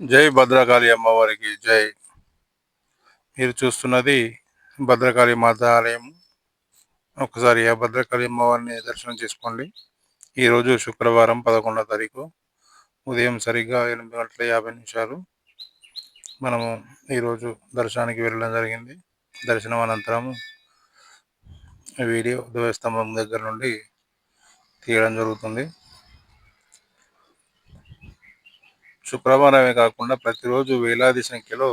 జై భద్రకాళి అమ్మవారికి జై. మీరు చూస్తున్నది భద్రకాళి మాత ఆలయం. ఒకసారి ఆ భద్రకాళి అమ్మవారిని దర్శనం చేసుకోండి. ఈరోజు శుక్రవారం 11వ తారీఖు ఉదయం సరిగ్గా 8:50 మనము ఈరోజు దర్శనానికి వెళ్ళడం జరిగింది. దర్శనం అనంతరం వీడియో ధ్వజస్తంభం దగ్గర నుండి తీయడం జరుగుతుంది. శుక్రవారమే కాకుండా ప్రతిరోజు వేలాది సంఖ్యలో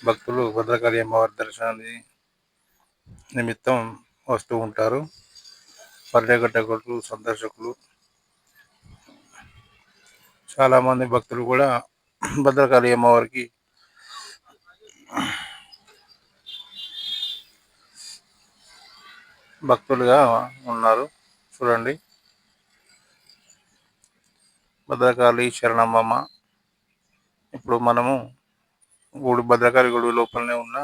భక్తులు భద్రకాళి అమ్మవారి దర్శనాన్ని నిమిత్తం వస్తూ ఉంటారు. పర్యాటకులు, సందర్శకులు, చాలామంది భక్తులు కూడా భద్రకాళి అమ్మవారికి భక్తులుగా ఉన్నారు. చూడండి, భద్రకాళి శరణమ్మ. ఇప్పుడు మనము భద్రకాళి గుడి లోపలనే ఉన్న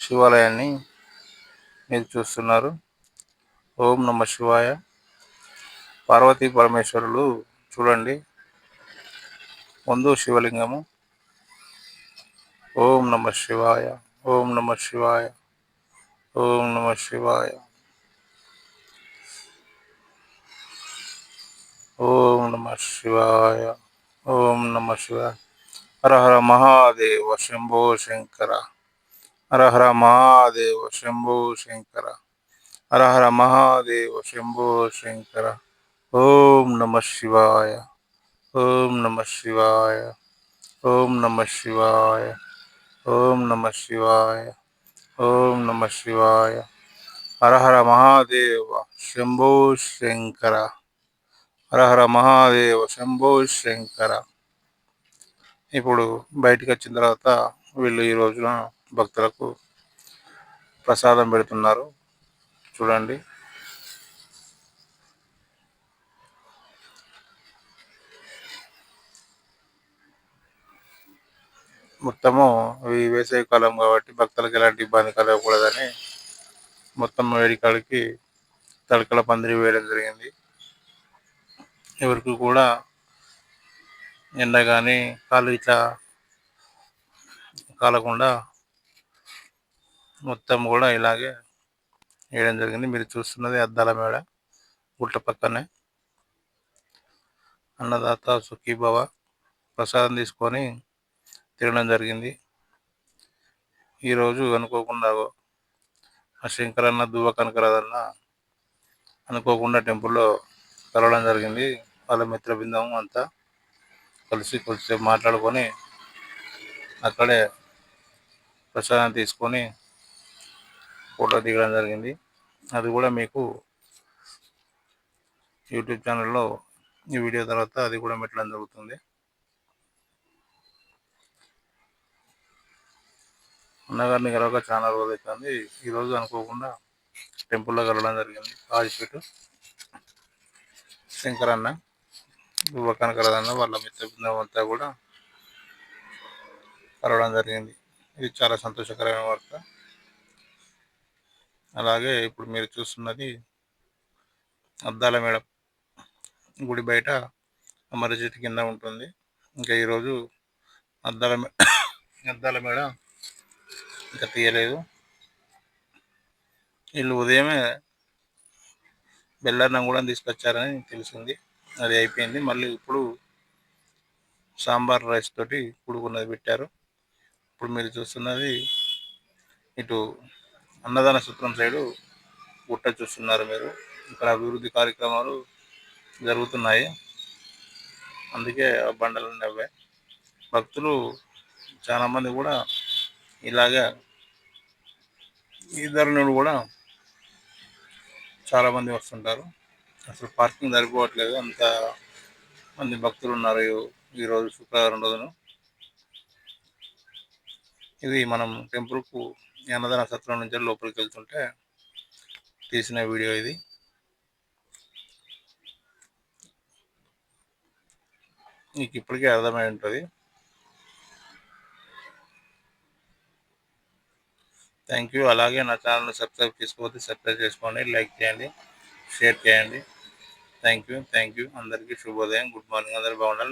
శివాలయాన్ని మీరు చూస్తున్నారు. ఓం నమ శివాయ. పార్వతీ పరమేశ్వరులు చూడండి, ముందు శివలింగము. ఓం నమ శివాయ, ఓం నమ శివాయ, ఓం నమ శివాయ, ఓం నమ శివాయ, ఓం నమ శివాయ. హర హర మహాదేవ శంభో శంకర, హర హర మహాదేవ శంభో శంకర, హర హర మహాదేవ శంభో శంకర. ఓం నమ శివాయ, ఓం నమ శివాయ, ఓం నమ శివాయ, ఓం నమ శివాయ, ఓం నమ శివాయ. హర హర మహాదేవ శంభో శంకర, హర హర మహాదేవ శంభో శంకర. ఇప్పుడు బయటికి వచ్చిన తర్వాత వీళ్ళు ఈ రోజున భక్తులకు ప్రసాదం పెడుతున్నారు. చూడండి, మొత్తము ఈ వేసవి కాలం కాబట్టి భక్తులకు ఎలాంటి ఇబ్బంది కలగకూడదని మొత్తం వేడికాడికి తడకల పందిరి వేయడం జరిగింది. ఎవరికి కూడా ఎండ కానీ కాలు ఇట్లా కాలకుండా మొత్తం కూడా ఇలాగే వేయడం జరిగింది. మీరు చూస్తున్నది అద్దాల మేడ, గుట్ట పక్కనే. అన్నదాత సుఖీభవ. ప్రసాదం తీసుకొని తినడం జరిగింది. ఈరోజు అనుకోకుండా ఆ శంకరన్న దువ్వ కనకరాదన్న అనుకోకుండా టెంపుల్లో కలవడం జరిగింది. వాళ్ళ మిత్ర బృందం అంతా కలిసి కొద్దిసేపు మాట్లాడుకొని అక్కడే ప్రసాదం తీసుకొని ఫోటో దిగడం జరిగింది. అది కూడా మీకు యూట్యూబ్ ఛానల్లో ఈ వీడియో తర్వాత అది కూడా పెట్టడం జరుగుతుంది. అన్నగారిని కలవక చాలా రోజులు అవుతుంది. ఈరోజు అనుకోకుండా టెంపుల్లో కలవడం జరిగింది. కాజిపేట శంకరన్న, దువ్వ కనకరాదన్న వాళ్ళ మిత్ర బృందం అంతా కూడా కలవడం జరిగింది. ఇది చాలా సంతోషకరమైన వార్త. అలాగే ఇప్పుడు మీరు చూస్తున్నది అద్దాల మేడ, గుడి బయట అమర చెట్టు కింద ఉంటుంది. ఇంకా ఈరోజు అద్దాల మేడ ఇంకా తీయలేదు. వీళ్ళు ఉదయమే బెల్లన్నం కూడా తీసుకొచ్చారని తెలిసింది. అది అయిపోయింది. మళ్ళీ ఇప్పుడు సాంబార్ రైస్ తోటి కూడుకున్నది పెట్టారు. ఇప్పుడు మీరు చూస్తున్నది ఇటు అన్నదాన సూత్రం సైడు గుట్ట చూస్తున్నారు మీరు. ఇక్కడ అభివృద్ధి కార్యక్రమాలు జరుగుతున్నాయి. అందుకే ఆ బండలు నవ్వే భక్తులు చాలామంది కూడా ఇలాగా ఈ ధరణులు కూడా చాలామంది వస్తుంటారు. అసలు పార్కింగ్ సరిపోవట్లేదు, అంత మంది భక్తులు ఉన్నారు ఈరోజు శుక్రవారం రోజున. ఇది మనం టెంపుల్కు అన్నదాన సత్రం నుంచి లోపలికి వెళ్తుంటే తీసిన వీడియో ఇది. మీకు ఇప్పటికే అర్థమై ఉంటుంది. Thank you. అలాగే నా ఛానల్ని సబ్స్క్రైబ్ చేసుకోవద్దు, సబ్స్క్రైబ్ చేసుకోండి, లైక్ చేయండి, షేర్ చేయండి. Thank you. అందరికీ శుభోదయం, గుడ్ మార్నింగ్. అందరూ బాగుండాలి.